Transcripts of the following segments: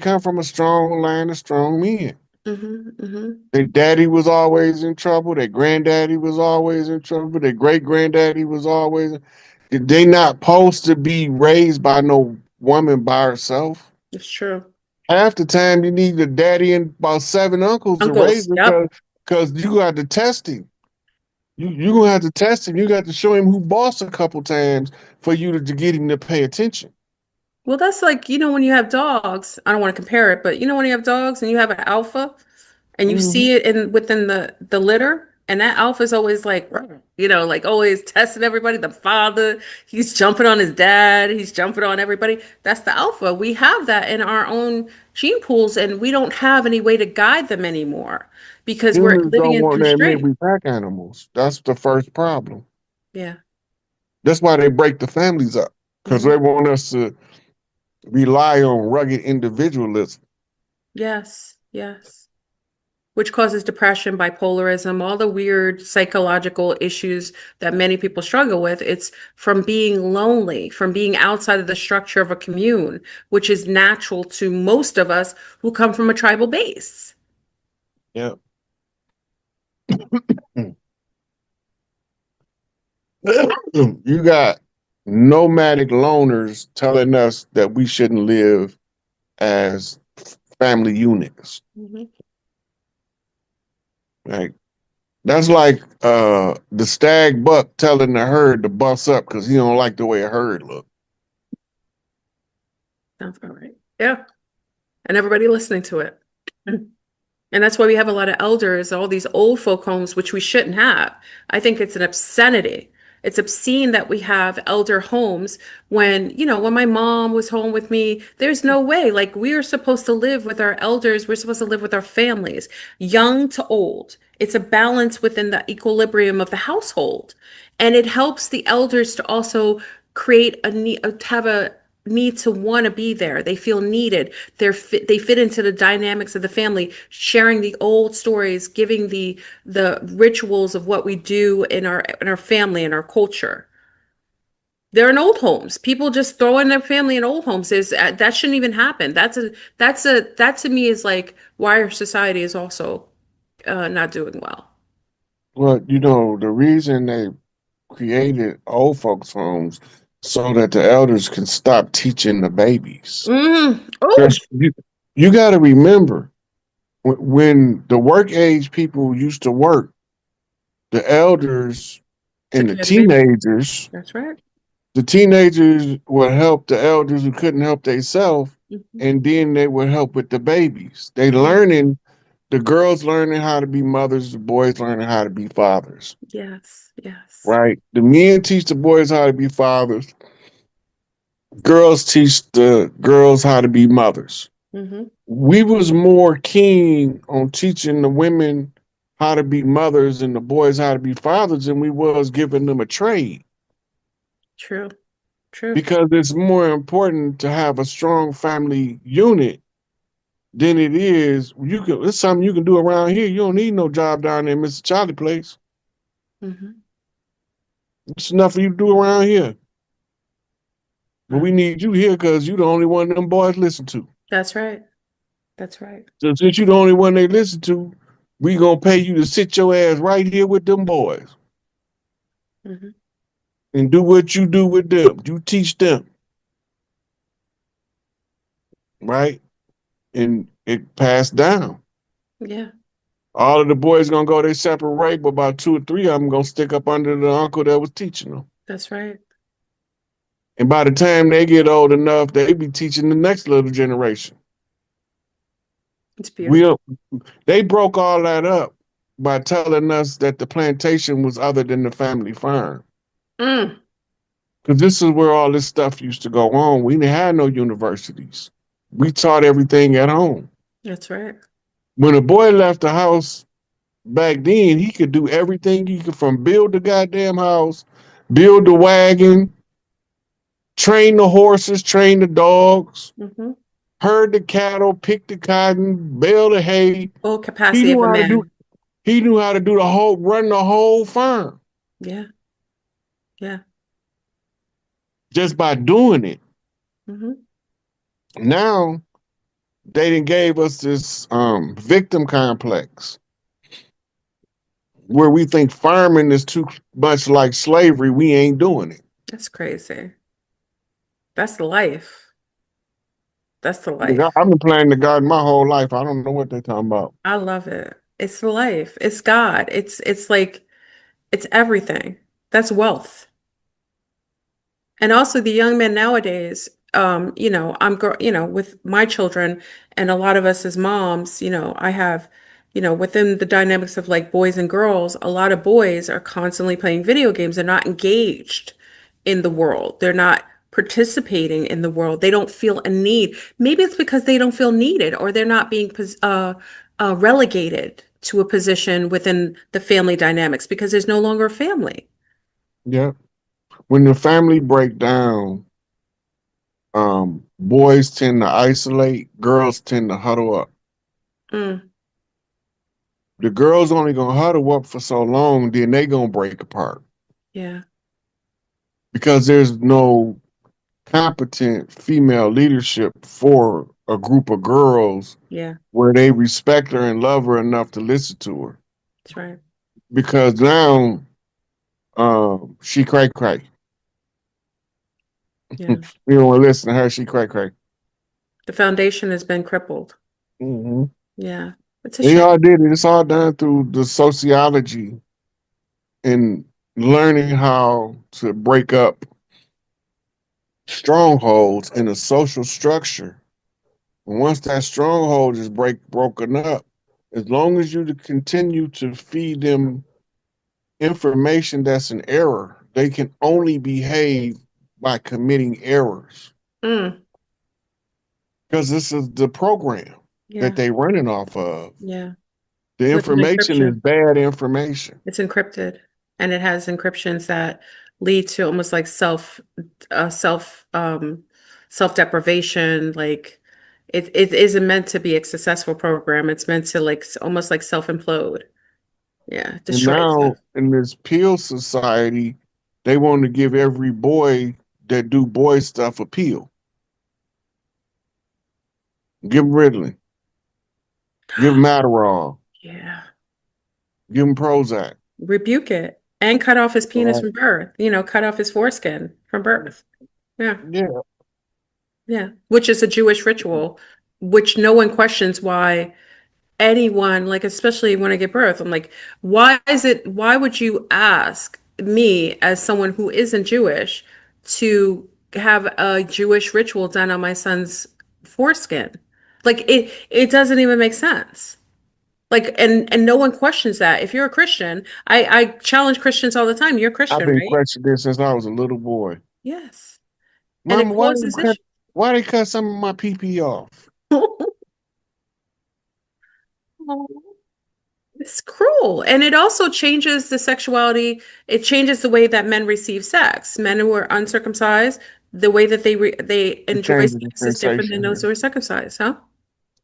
come from a strong line of strong men. Mm-hmm. Their daddy was always in trouble. Their granddaddy was always in trouble. Their great granddaddy was always. They not supposed to be raised by no woman by herself. It's true. Half the time, you need a daddy and about seven uncles to raise Uncles. him Yep. because you got to test him. You gonna have to test him. You got to show him who boss a couple times for you to get him to pay attention. Well, that's like, when you have dogs, I don't want to compare it, but when you have dogs and you have an alpha and you Hmm. see it within the litter, and that alpha is always like, like always testing everybody. The father, he's jumping on his dad, he's jumping on everybody. That's the alpha. We have that in our own gene pools, and we don't have any way to guide them anymore because we're Humans living don't in want to admit constraint. we pack animals. That's the first problem. Yeah. That's why they break the families up because Hmm. they want us to rely on rugged individualism. Yes. Yes. Which causes depression, bipolarism, all the weird psychological issues that many people struggle with. It's from being lonely, from being outside of the structure of a commune, which is natural to most of us who come from a tribal base. Yeah. You got nomadic loners telling us that we shouldn't live as family units. Mhm. Like that's like the stag buck telling the herd to bust up because he don't like the way a herd look. Sounds about right. Yeah. And everybody listening to it. And that's why we have a lot of elders, all these old folk homes, which we shouldn't have. I think it's an obscenity. It's obscene that we have elder homes when my mom was home with me, there's no way. Like, we are supposed to live with our elders. We're supposed to live with our families, young to old. It's a balance within the equilibrium of the household. And it helps the elders to also create a need, have a need to want to be there. They feel needed. They fit into the dynamics of the family, sharing the old stories, giving the rituals of what we do in our family and our culture. They're in old homes. People just throw in their family in old homes. Is that shouldn't even happen. That to me is like why our society is also not doing well. Well, the reason they created old folks' homes so that the elders can stop teaching the babies. Oh, Because you got to remember when the work age people used to work, the elders took and care of the baby. That's right. the teenagers would help the elders who couldn't help themselves, Mhm. and then they would help with the babies. Yeah. The girls learning how to be mothers, the boys learning how to be fathers. Yes. Yes. Right? The men teach the boys how to be fathers. Girls teach the girls how to be mothers. Hmm. We was more keen on teaching the women how to be mothers and the boys how to be fathers than we was giving them a trade True. True. because it's more important to have a strong family unit than it is it's something you can do around here. You don't need no job down there, Mr. Charlie Place. Hmm. It's enough for you to do around here. But we Wow. need you here because you the only one them boys listen to. That's right. That's right. So since you the only one they listen to, we gonna pay you to sit your ass right here with them boys Hmm. and do what you do with them. You teach them, right? And it passed down. Yeah. All of the boys gonna go their separate way, but about two or three of them gonna stick up under the uncle that was teaching them. That's right. And by the time they get old enough, they be teaching the next little generation. It's We beautiful. they broke all that up by telling us that the plantation was other than the family farm. Mm. Because this is where all this stuff used to go on. We didn't have no universities. We taught everything at home. That's right. When a boy left the house back then, he could do everything he could from build the goddamn house, build the wagon, train the horses, train the dogs, Hmm. herd the cattle, pick the cotton, bale the hay. Full He capacity of knew a how to do man. he knew how to do run the whole farm Yeah. Yeah. just by doing it. Hmm. Now they done gave us this victim complex where we think farming is too much like slavery. We ain't doing it. That's crazy. That's the life. That's the Nigga, life. I've been planting the garden my whole life. I don't know what they're talking about. I love it. It's the life. It's God. It's like it's everything. That's wealth. And also the young men nowadays, with my children and a lot of us as moms, I have, within the dynamics of like boys and girls, a lot of boys are constantly playing video games. They're not engaged in the world. They're not participating in the world. They don't feel a need. Maybe it's because they don't feel needed or they're not being relegated to a position within the family dynamics because there's no longer a family. Yeah. When the family break down, boys tend to isolate, girls tend to huddle up. Mm, The girls only gonna huddle up for so long, then they gonna break apart yeah, because there's no competent female leadership for a group of girls yeah, where they respect her and love her enough to listen to her. that's right. Because now, she cray cray. Yeah. You don't want to listen to her. She cray cray. The foundation has been crippled. Mm-hmm. Yeah. It's a They shame. all did it. It's all done through the sociology and learning how to break up strongholds in a social structure. And once that stronghold is broken up, as long as you continue to feed them information that's an error, they can only behave by committing errors. Mm, Because this is the program that yeah. they running off of. Yeah. The With an information is encryption. bad information. It's encrypted and it has encryptions that lead to almost like uh, self, um, self-deprivation. Like it isn't meant to be a successful program. It's meant to like almost like self-implode. Yeah. And Destroy now itself. in this pill society, they want to give every boy that do boy stuff a pill. Give them Ritalin, give them Adderall, Yeah. give them Prozac. Rebuke it and cut off his penis Right. from birth, cut off his foreskin from birth. Yeah. Yeah, Yeah. Which is a Jewish ritual, which no one questions why anyone, like, especially when I give birth, I'm like, why would you ask me as someone who isn't Jewish to have a Jewish ritual done on my son's foreskin? Like it doesn't even make sense. Like, and no one questions that. If you're a Christian, I challenge Christians all the time. You're a I've Christian, been right? questioning this since I was a little boy. Yes. And it Mama, causes issues. why they cut some of my pee off? It's cruel. And it also changes the sexuality. It changes the way that men receive sex. Men who are uncircumcised, the way that they It enjoy changes the sex is different than sensation those here. who are circumcised, huh?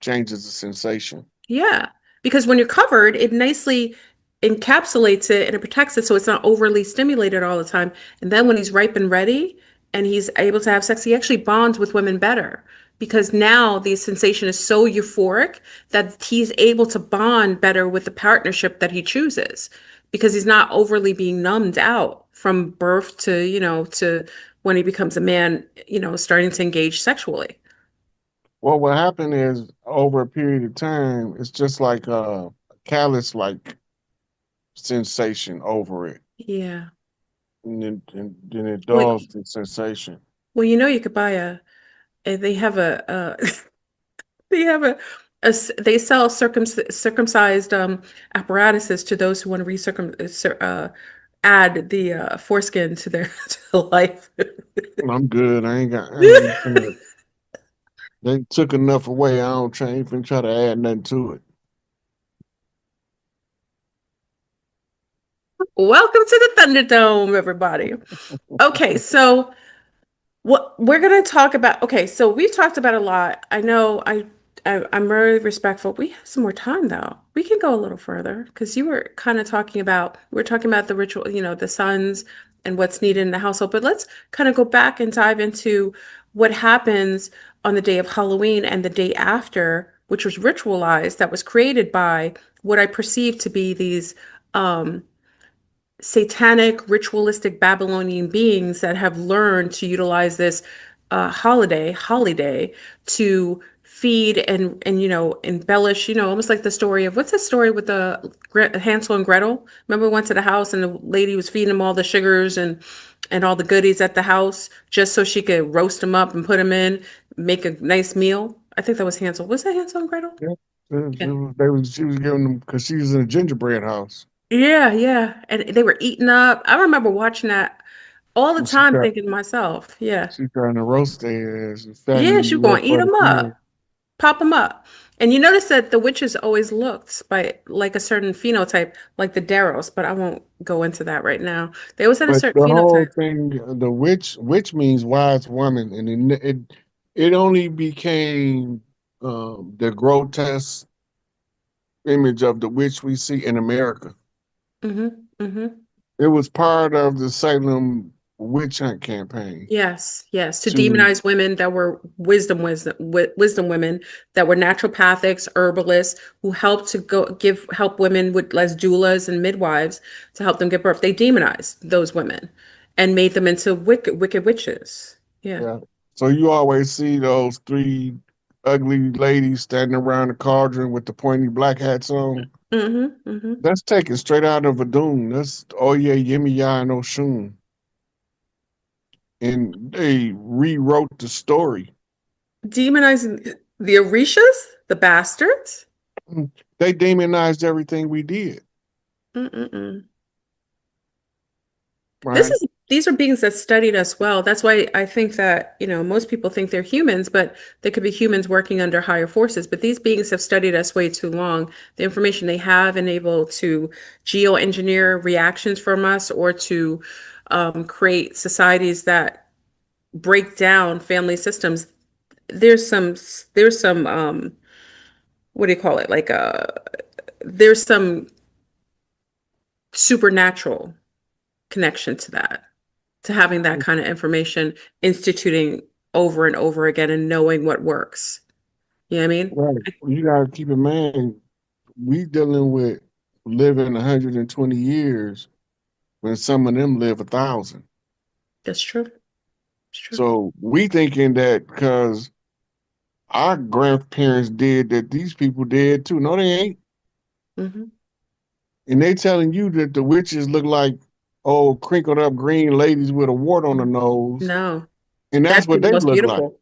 Changes the sensation. Yeah, because when you're covered, it nicely encapsulates it and it protects it so it's not overly stimulated all the time. And then when he's ripe and ready and he's able to have sex, he actually bonds with women better because now the sensation is so euphoric that he's able to bond better with the partnership that he chooses because he's not overly being numbed out from birth to, to when he becomes a man, starting to engage sexually. Well, what happened is over a period of time, it's just like a callus like sensation over it. Yeah. And then it Well, dulls the sensation. you could buy they have they have they sell circumcised apparatuses to those who want to add the foreskin to their to life. I'm good. I ain't finna, they took enough away. I don't try, ain't finna try to add nothing to it. Welcome to the Thunderdome, everybody. Okay, so what we're gonna talk about, okay, so we've talked about a lot. I know I'm very respectful. We have some more time though. We can go a little further because you were kind of talking about we're talking about the ritual, the sons and what's needed in the household. But let's kind of go back and dive into what happens on the day of Halloween and the day after, which was ritualized, that was created by what I perceive to be these um, satanic, ritualistic Babylonian beings that have learned to utilize this holiday to feed and embellish, almost like the story of what's the story with the Hansel and Gretel? Remember we went to the house and the lady was feeding them all the sugars and all the goodies at the house just so she could roast them up and put them in, make a nice meal. I think that was Hansel. Was that Hansel and Gretel? Yeah. Yeah. She was giving them because she was in a gingerbread house. Yeah, yeah. And they were eating up. I remember watching that all the And she time tried, thinking to myself, yeah, she trying to roast their ass and yeah, fatten she's you up going to eat for the them kill. up, pop them up. And you notice that the witches always looked by like a certain phenotype, like the Darrows, but I won't go into that right now. They always had a But certain the whole phenotype. thing, the witch means wise woman, and it only became the grotesque image of the witch we see in America. Hmm. Hmm. It was part of the Salem witch hunt campaign Yes, yes, to to demonize women that were wisdom women that were naturopathics, herbalists who helped to help women with less doulas and midwives to help them give birth. They demonized those women and made them into wicked witches. Yeah. yeah. So you always see those three ugly ladies standing around the cauldron with the pointy black hats on. Hmm. Hmm. That's taken straight out of a Doom. That's Oye Yemiya and Oshun. And they rewrote the story. Demonizing the Orishas, the bastards. They demonized everything we did, Mm-mm-mm. right? These are beings that studied us well. That's why I think that, most people think they're humans, but they could be humans working under higher forces. But these beings have studied us way too long. The information they have and able to geoengineer reactions from us or to create societies that break down family systems. There's some what do you call it? Like there's some supernatural connection to that, to having that kind of information, instituting over and over again and knowing what works. You know what I mean? Right. You gotta keep in mind, we dealing with living 120 years when some of them live 1,000. That's true. It's true. So we thinking that because our grandparents did that these people did too. No, they ain't. Hmm. And they telling you that the witches look like old crinkled up green ladies with a wart on the nose. No, And that's that'd be what the they most look like. beautiful.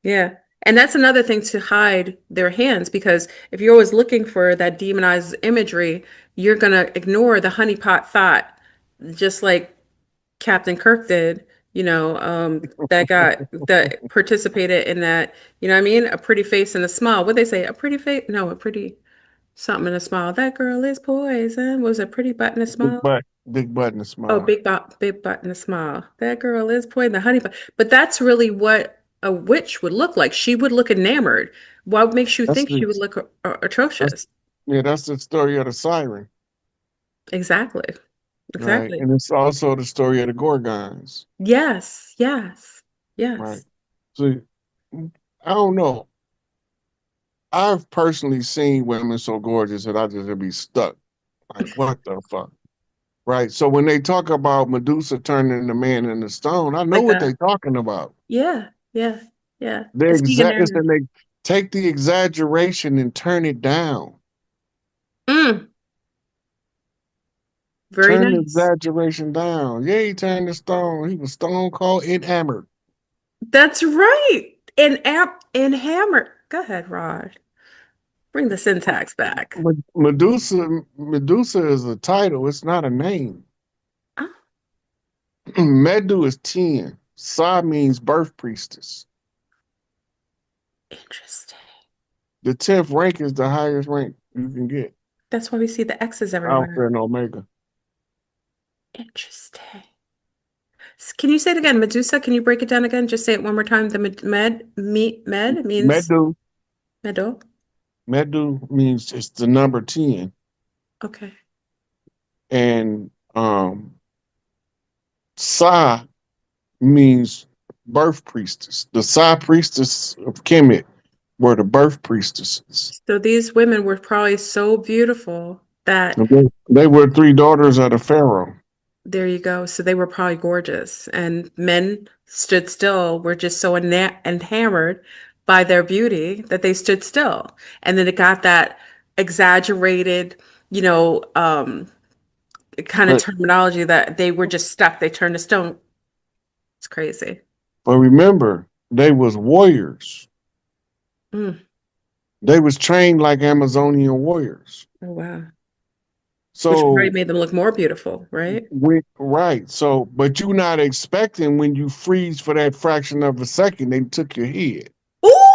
Yeah. And that's another thing to hide their hands because if you're always looking for that demonized imagery, you're going to ignore the honeypot thought, just like Captain Kirk did, that participated in that, you know what I mean? A pretty face and a smile. What they say? A pretty face? No, a pretty something and a smile. That girl is poison. Was a pretty butt and a Big smile? butt, big butt and a Oh, smile. big butt and a smile. That girl is poison. The honey butt. But that's really what a witch would look like. She would look enamored. What makes you That's think she the would look that's atrocious? yeah, that's the story of the siren, Exactly. right? Exactly. And it's also the story of the Gorgons, Yes. Yes. right? Yes. So I don't know. I've personally seen women so gorgeous that I just would be stuck. Like, what the fuck? Right. So when they talk about Medusa turning the man into stone, I know Like what that. they're talking about. Yeah. Yeah. Yeah. They It's being exact it's enamored. and they take the exaggeration and turn it down. Mm, very Turn the nice. exaggeration down. Yeah, he turned the stone. He was stone cold enamored. That's right. And hammer. Go ahead, Rod. Bring the syntax back. Medusa is a title. It's not a name. Oh, Medu is 10. Sa means birth priestess. interesting. The 10th rank is the highest rank you can get. That's why we see the X's Alpha everywhere. and Omega. Interesting. Can you say it again? Medusa, can you break it down again? Just say it one more time. The med means Medu, meadow. Medu means it's the number 10. Okay. And Sa means birth priestess. The Psi priestess of Kemet were the birth priestesses. So these women were probably so beautiful that They were three daughters of the pharaoh. there you go. So they were probably gorgeous, and men stood still, were just so enamored by their beauty that they stood still. And then it got that exaggerated, you know, kind of But terminology that they were just stuck. They turned to stone. It's crazy. but remember, they was warriors. Mm. They was trained like Amazonian warriors. Oh, wow. Which probably So made them look more beautiful, right? right. So but you're not expecting when you freeze for that fraction of a second, they took your head. Ooh!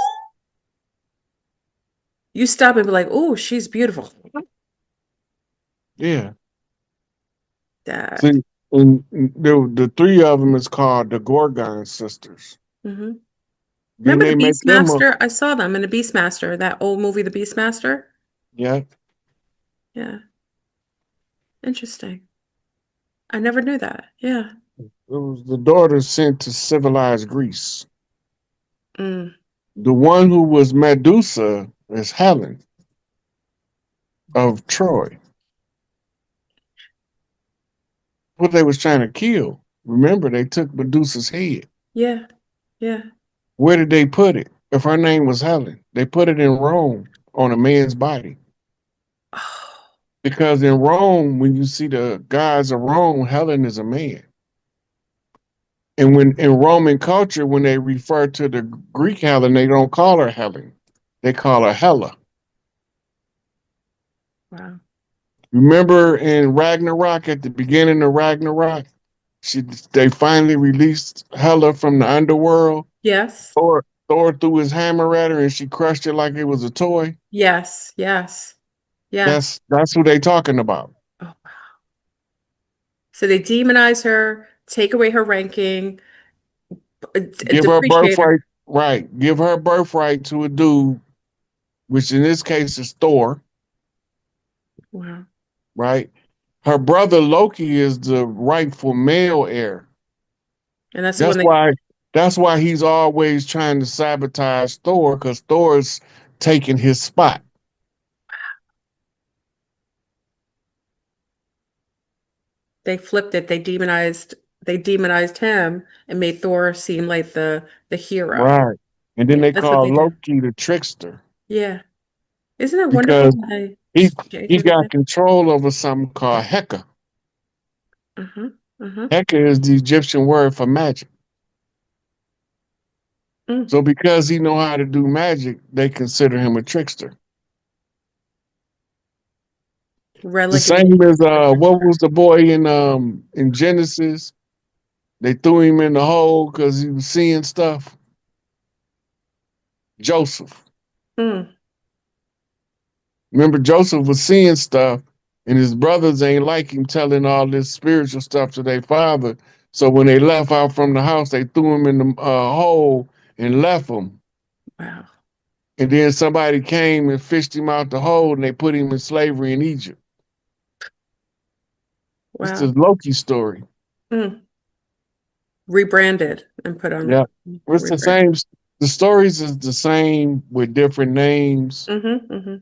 You stop and be like, "Oh, she's beautiful." Yeah. That. See, and the three of them is called the Gorgon sisters. Hmm. Then Remember the they make them a Beastmaster? I saw them in the Beastmaster, that old movie, The Beastmaster. yeah. Yeah, interesting. I never knew that. Yeah. It was the daughters sent to civilized Greece. Mm. The one who was Medusa is Helen of Troy. What they was trying to kill. Remember, they took Medusa's head. Yeah. Yeah. Where did they put it? If her name was Helen, they put it in Rome on a man's body. Oh, Because in Rome, when you see the gods of Rome, Helen is a man. And when in Roman culture, when they refer to the Greek Helen, they don't call her Helen. They call her Hela. wow. Remember in Ragnarok, at the beginning of Ragnarok, she they finally released Hela from the underworld. Yes. Thor threw his hammer at her and she crushed it like it was a toy. Yes. Yes. Yes. That's who they talking about. Oh, wow. So they demonize her, take away her ranking, Give her depreciate her. birthright, right? Give her birthright to a dude, which in this case is Thor, Wow. right? Her brother Loki is the rightful male heir. And that's the That's one why that's why he's always trying to sabotage Thor, because Thor is taking his spot. they flipped it. They demonized him and made Thor seem like the hero. Right. And then Yeah, they that's what they call do. Loki the trickster Yeah. Isn't it wonderful because when they he change he got everything? control over something called Heka. Uh-huh. Uh-huh. Heka is the Egyptian word for magic. Mm. So because he know how to do magic, they consider him a trickster. The Relegated same as to the what trickster. was the boy in Genesis? They threw him in the hole because he was seeing stuff. Joseph. Mm. Remember, Joseph was seeing stuff, and his brothers ain't like him telling all this spiritual stuff to their father. So when they left out from the house, they threw him in the hole and left him. Wow. And then somebody came and fished him out the hole, and they put him in slavery in Egypt. It's the Wow. Loki story. Mm. Rebranded and put on Yeah, it's the rebrand. same. The stories is the same with different names Mm-hmm. Mm-hmm.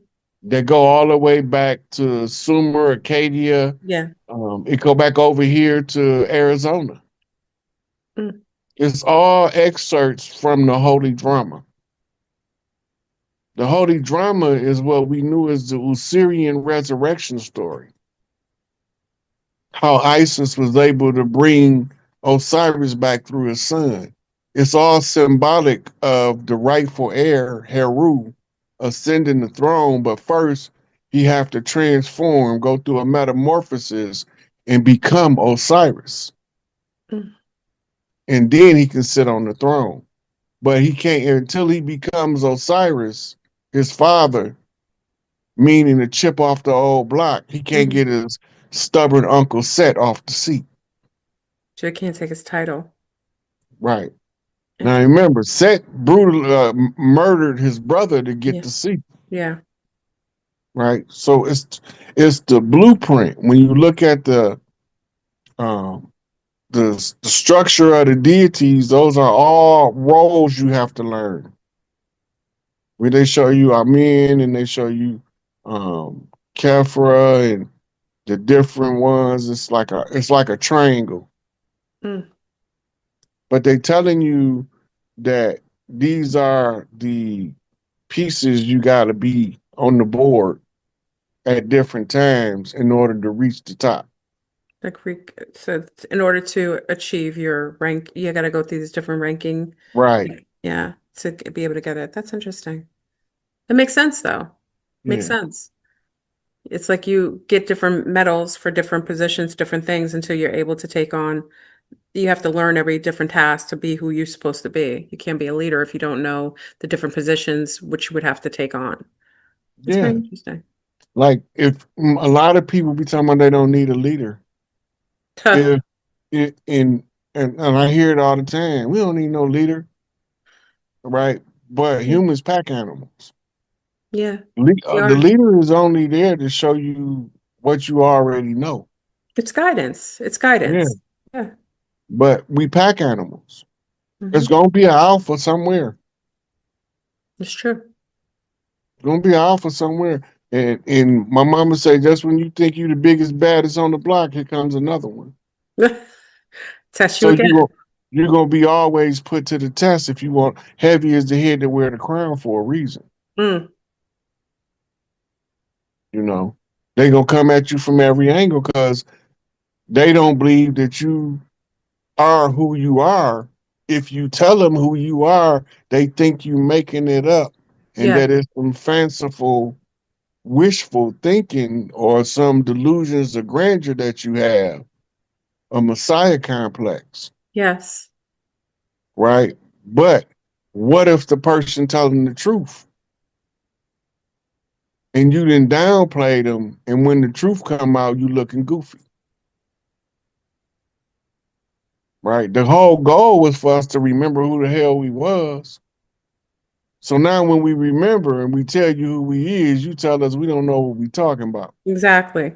that go all the way back to Sumer, Acadia. Yeah. It go back over here to Arizona. Mm. It's all excerpts from the Holy Drama. The Holy Drama is what we knew as the Osirian resurrection story. How Isis was able to bring Osiris back through his son. It's all symbolic of the rightful heir, Heru, ascending the throne, but first he have to transform, go through a metamorphosis, and become Osiris. Mm. And then he can sit on the throne. But he can't until he becomes Osiris, his father, meaning the chip off the old block. He can't Mm. get his stubborn uncle Set off the seat. So he can't take his title. Right now, Interesting. remember, Set brutally murdered his brother to get Yeah. the seat. Yeah. Right, so it's the blueprint. When you look at the um, the structure of the deities, those are all roles you have to learn. Where they show you Amen and they show you um Kefra and the different ones. It's like a triangle. Mm, But they telling you that these are the pieces you gotta be on the board at different times in order to reach the top. so in order to achieve your rank, you got to go through these different ranking. Right. Yeah, to be able to get it. That's interesting. It makes sense though. Makes Yeah. sense. It's like you get different medals for different positions, different things until you're able to take on. You have to learn every different task to be who you're supposed to be. You can't be a leader if you don't know the different positions which you would have to take on. It's very Yeah. interesting. Like if a lot of people be talking about they don't need a leader. If it in and I hear it all the time, we don't need no leader, right? But humans pack animals. Yeah, we The are. leader is only there to show you what you already know. It's guidance. It's Yeah. guidance. Yeah. But we pack animals. It's Hmm. gonna be an alpha somewhere. It's true. It's gonna be an alpha somewhere. And my mama say, just when you think you the biggest baddest on the block, here comes another one. Test you So again. you're gonna be always put to the test if you want. Heavy is the head to wear the crown for a reason. Mm, You know, they gonna come at you from every angle because they don't believe that you are who you are. If you tell them who you are, they think you making it up and yeah. that it's some fanciful, wishful thinking or some delusions of grandeur that you have, a messiah complex, Yes. right? But what if the person telling the truth and you didn't downplay them, and when the truth come out, you looking goofy, right? The whole goal was for us to remember who the hell we was. So now when we remember and we tell you who we is, you tell us we don't know what we talking about. Exactly.